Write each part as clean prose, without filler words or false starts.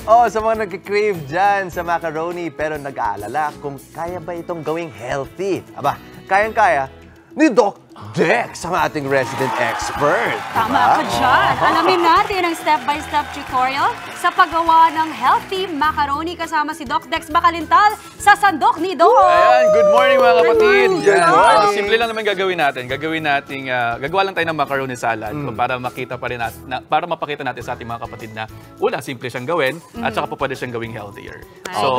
Oh, sa mga nagkikrave dyan sa macaroni pero nag-aalala kung kaya ba itong gawing healthy. Aba, kayang-kaya ni Doc Dex, ang ating resident expert. Tama ka dyan. Alamin natin ang step-by-step tutorial sa paggawa ng healthy macaroni kasama si Doc Dex Bakalintal sa Sandok ni Doc. Ayan, good morning mga kapatid. Good morning. Simple lang naman gagawin natin. Gagawa lang tayo ng macaroni salad para makita pa rin para mapakita natin sa ating mga kapatid na una, simple siyang gawin at saka po pwede siyang gawing healthier. So,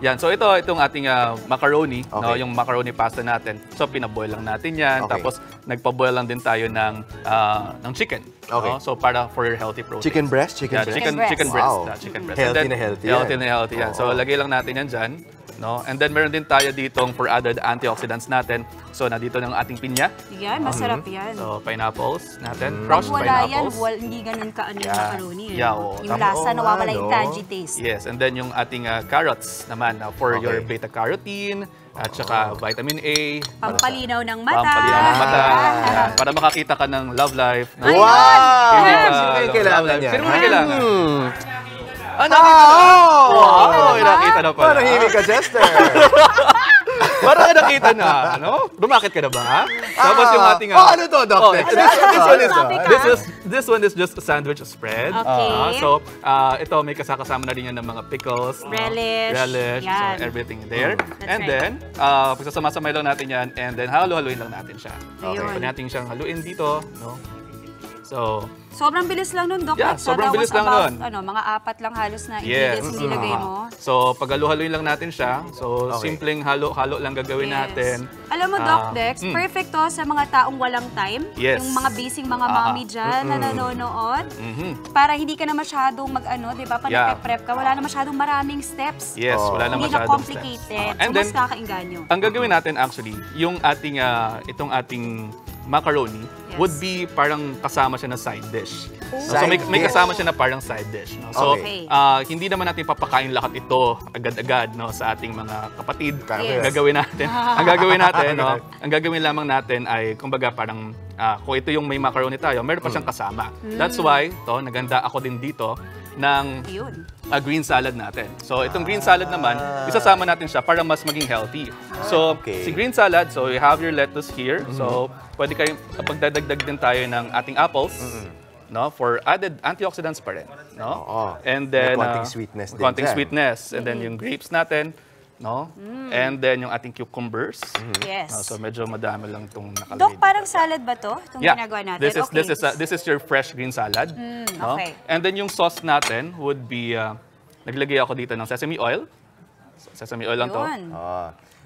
yan. So itong ating macaroni, no, yung macaroni pasta natin. So pinaboil lang natin yan. Tapos nagpaboil lang din tayo ng chicken. No? So para for your healthy protein. Chicken breast? Chicken breast. Wow. Chicken breast. Healthy na healthy. Healthy na healthy yan. So lagay lang natin yan dyan. No? And then meron din tayo ditong for added antioxidants natin. So nandito ng ating pinya. Yan, masarap yan. So pineapples natin. Crushed wala pineapples. yan, hindi ganun ka yung macaroni. Yung tama. lasa nawawala yung tangy taste. Yes, and then yung ating carrots naman for your beta-carotene at saka vitamin A. Pampalinaw ng mata. Pampalinaw ng mata. Para makakita ka ng love life. Wow! Sino yung kailangan niya? Sino mo kailangan? Nakita na pala. Parang himig ka, Chester. Parang nakita na, no? Lumakit ka na ba? Tapos yung ating... ano to, Doc Dex? This one is just a sandwich spread. Okay. So, ito may kasama na rin yan ng mga pickles. Relish. So, everything there. And then, pagsasama-samay lang natin yan and then halo-haluin lang natin siya. Pwede natin siyang haluin dito, no? So, sobrang bilis lang nun, Doc. Yeah, sobrang bilis lang nun. Mga 4 lang halos na ingredients yung nilagay mo. So, pag-halu-haluin lang natin siya. So, simpleng halo-halo lang gagawin natin. Alam mo, Doc Dex, perfect to sa mga taong walang time. Yes. Yung mga busy mga mommy dyan na nanonood. Para hindi ka na masyadong di ba? Pag prep ka, wala na masyadong maraming steps. Yes, wala na masyadong steps. Hindi na complicated. And so, then, mas kakainganyo. Ang gagawin natin actually, yung ating, itong ating macaroni would be parang kasama siya na side dish. So may kasama siya na parang side dish. No? So hindi naman natin papakain lahat ito agad-agad no sa ating mga kapatid. Gagawin natin. Ang gagawin lamang natin ay kumbaga parang kung ito yung may macaroni tayo, meron pa siyang kasama. That's why naganda ako din dito ng green salad natin. So itong green salad naman, isasama natin siya para mas maging healthy. So si green salad, so you have your lettuce here. So pwede kayong pagdadagdag din tayo ng ating apples. No, for added antioxidants pa rin, no? And then konting sweetness din. Konting sweetness and then yung grapes natin, no? And then yung ating cucumbers. Yes. So medyo madami lang tong nakalagay. Doc, parang salad ba to? Itong ginagawa natin? This is your fresh green salad. No? And then yung sauce natin would be naglagay ako dito ng sesame oil. So, sesame oil lang to.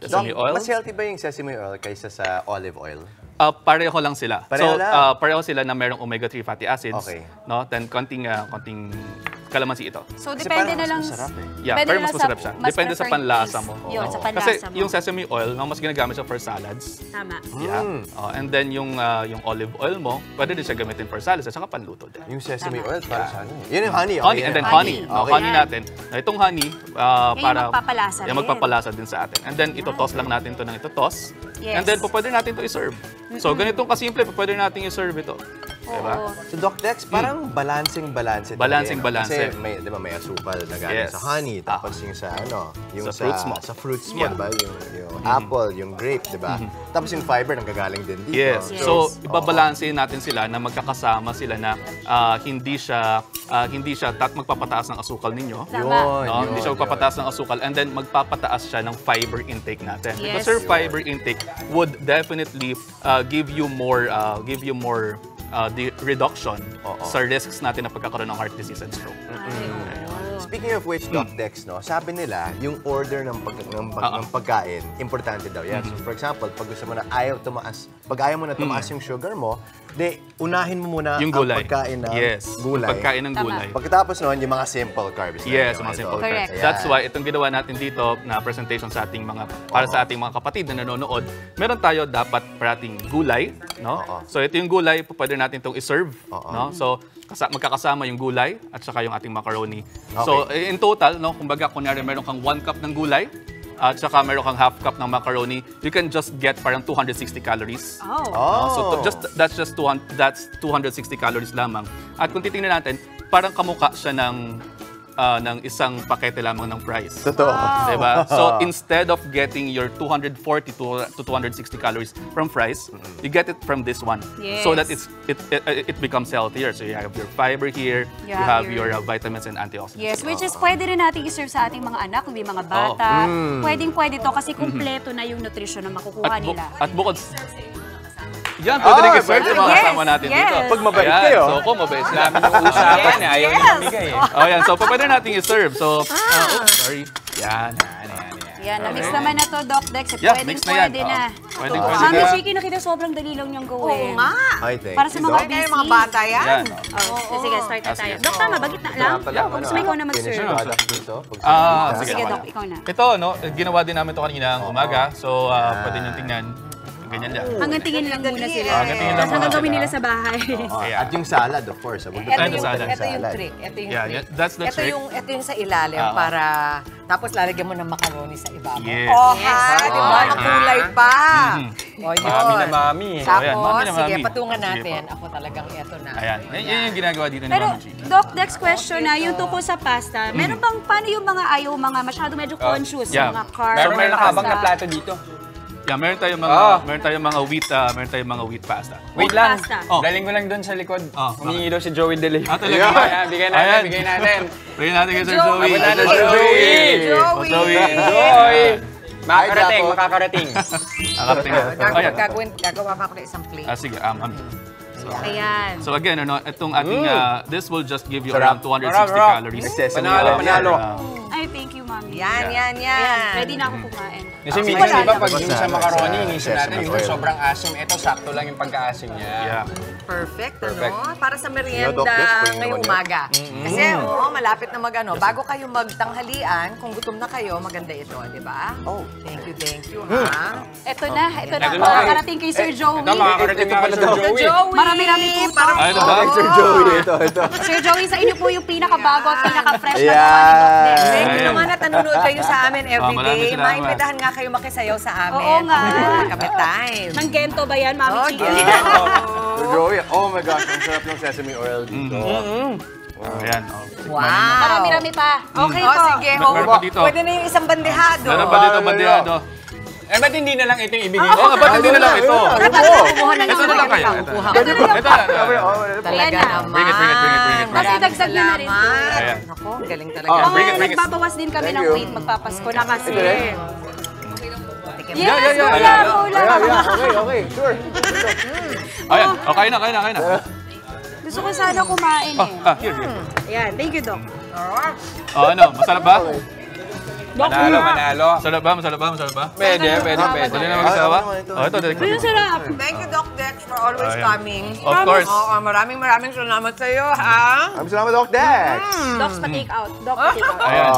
Sesame oil. Mas healthy ba yung sesame oil kaysa sa olive oil? Pareho lang sila. Pareho sila na merong omega-3 fatty acids. No? Then konting kalamansi ito. So depende na lang. Pero mas masarap siya. Depende sa panlasa mo. Sa panlasa Kasi yung sesame oil, mas ginagamit siya for salads. Tama. And then yung olive oil mo, pwede din siya gamitin for salads at saka panluto din. Yung sesame oil para sa ano? Yun yung honey. And then honey. Honey natin. Itong honey, para magpapalasa din sa atin. And then ito-toss lang natin ito ng ito-toss. And then pwede natin ito i-serve. So ganitong kasimple, pwede natin i-serve ito. Diba? So Doc Dex, parang balancing-balance. Balancing-balance. Kasi may asukal na galing sa honey, tapos yung sa yung sa fruits mo. Sa fruits mo, diba? Yung apple, yung grape, diba? Tapos yung fiber nanggagaling din dito. Yes. So ibabalansin natin sila na magkakasama sila na hindi siya magpapataas ng asukal ninyo. Hindi siya magpapataas ng asukal and then magpapataas siya ng fiber intake natin. Because your fiber intake would definitely give you more the reduction sa risks natin na pagkakaroon ng heart disease and stroke. Speaking of which, Doc Dex, sabi nila, yung order ng pagkain, importante daw yan. So for example, pag gusto mo na pag ayaw mo na tumaas yung sugar mo, unahin mo muna yung ang pagkain ng gulay. Pagkain ng gulay. Pagkatapos noon, yung mga simple carbs. Yes, mga simple carbs. That's why itong ginawa natin dito na presentation sa ating para sa ating mga kapatid na nanonood, meron tayo dapat parating gulay, no? So ito yung gulay, pwede natin itong i-serve, no? So magkakasama yung gulay at saka yung ating macaroni. So in total, no, kumbaga kunyari meron kang 1 cup ng gulay, at saka meron kang half cup ng macaroni, you can just get parang 260 calories. So that's 260 calories lamang. At kung titingnan natin, parang kamukha siya ng ng isang pakete lamang ng fries. Totoo. Diba? So instead of getting your 240 to 260 calories from fries, you get it from this one. Yes. So that it becomes healthier. So you have your fiber here, you have your vitamins and antioxidants. Yes, which is pwede rin natin i-serve sa ating mga anak, kundi mga bata. Pwedeng-pwede to kasi kumpleto na yung nutrition na makukuha nila. At bukod... Yan, pwede rin i-serve sa mga yes, kasama natin dito. Pag mabait Ayan, kayo. So kung mabait sila. Namin yung usapan niya, ayaw niya mamigay eh. Oh, yan. So pwede natin i-serve. So, oops, sorry. Yan. Yan, na-mix naman na to, Doc Dex. Yeah, Pwedeng mix na yan. pwede na. Pwedeng Mami pwede. Chiki, nakita sobrang dali lang niyang Oo gawin. nga. Ay, thank Para sa you, mga Doc. Kaya busy. yung mga bata yan. Yan. Sige, start na Ah, tayo. sige. Doc, tama, bagit na lang. Gusto mo ikaw na mag-serve. Finished product dito. Sige. Sige, Doc, ikaw na. Ito, no, ginawa din namin ito kanina ng umaga. So, pwede nyo tingnan. Ganyan lang. Hanggang tingin lang muna sila. Hanggang tingin lang Tapos hanggang muna gawin sila. nila sa bahay. Ayan. At yung salad, of course. Huwag Ito tayo yung- sa ito yung salad. trick. Ito yung Yeah, trick. that's the trick. Ito yung sa ilalim para... Tapos lalagyan mo ng macaroni sa ibabaw. Yes. Oh, ha? Di ba? Yes. Makulay pa. O, yun. Mami na mami. Ayan, Tapos, mami na sige, mami. patungan Sige natin. po. Ako talagang ito na. Ayan. Yan yung ginagawa dito ni Pero, Mami Chi. Doc, next question na, yung tungkol sa pasta, meron bang, paano yung mga ayaw, mga masyado medyo conscious, yeah. mga carbs, Meron may nakabang na pasta? plato dito. Yeah, meron tayong mga wheat pasta. Wait lang. Pasta. Oh. Daling mo lang doon sa likod. Oh, Humingi daw si Joey Delay. Ah, talaga? Ayan, bigay natin, Ayan. bigay natin. Bigyan natin kay Sir Joey. Abot natin, Sir Sir Joey. Joey. Joey. Joey! Makakarating, Jaco. makakarating. Nakarating na. Ayan. Gagawa pa ako ng isang plate. Sige, Ayan. So again, itong ating, this will just give you Sarap. around 260 Sarap. calories. Sesame Panalo, oil. panalo. Ay, thank you, Mami. Yan. Ayan, pwede na ako kumain. Kasi Actually, minsan wala iba lang. pag yung sa macaroni, minsan natin Sesame yung oil. sobrang asim. Ito, sakto lang yung pagka-asim niya. Yeah. Perfect, Perfect. ano? Para sa merienda Doc, Dex, pwede ngayong naman umaga. Kasi, malapit na bago kayo magtanghalian, kung gutom na kayo, maganda ito, di ba? Oh. Thank you, ha? Ito na, Ito na. makakarating kay Sir Joey. Ito, makakarating nga kay Sir Joey. Marami-rami po ito. Ay, ito ba? Sir Joey, ito. Sir Joey, sa inyo po yung pinakabago at pinaka-fresh na Ayan. gawa ni Doc Dex. Thank you Ayan. naman at nanonood kayo sa amin Maraming everyday. salamat. Maimbitahan nga kayo makisayaw sa amin. Oo nga. Kami time. Ng Gento ba yan, Mami Oh, Chiki? Sir Joey, oh my gosh, ang sarap ng sesame oil dito. Ayan. Wow. Marami-rami pa. Okay Oh, po. sige. Meron pa dito. Pwede na yung isang bandehado. Meron ba dito bandehado? Eh, ba't hindi na lang ito yung ibigay Oo nga, ba't hindi na lang ito? Dapat kumuha na Ito na lang kayo. Ito Kukuha na lang. Ito na. Talaga Ayan na. naman. Bring it. Kasi dagdag nyo na rin to. Ayan. Ako, galing talaga. Oh, bring it. Nagbabawas din kami Thank ng you. weight magpapasko na kasi. Ito rin? Yes, Yeah. hula. Okay, sure. Ayan. Oh, kain na. Gusto ko sana kumain eh. Here. Ayan, thank you, Doc. Oh, masarap ba? Manalo. Masarap ba? Pwede. Pwede na mag-asawa? Oh, ito. Ayun, sarap. Thank you, Doc Dex, for always Ayan. coming. Of course. Oo, maraming salamat sa iyo, ha? Maraming salamat, Doc Dex. Doc's pa-take out. Doc pa-take out. Ayan.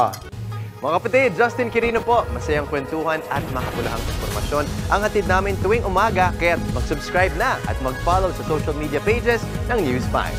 Mga kapatid, Justin Quirino po. Masayang kwentuhan at makapulahang informasyon ang hatid namin tuwing umaga. Kaya mag-subscribe na at mag-follow sa social media pages ng News 5.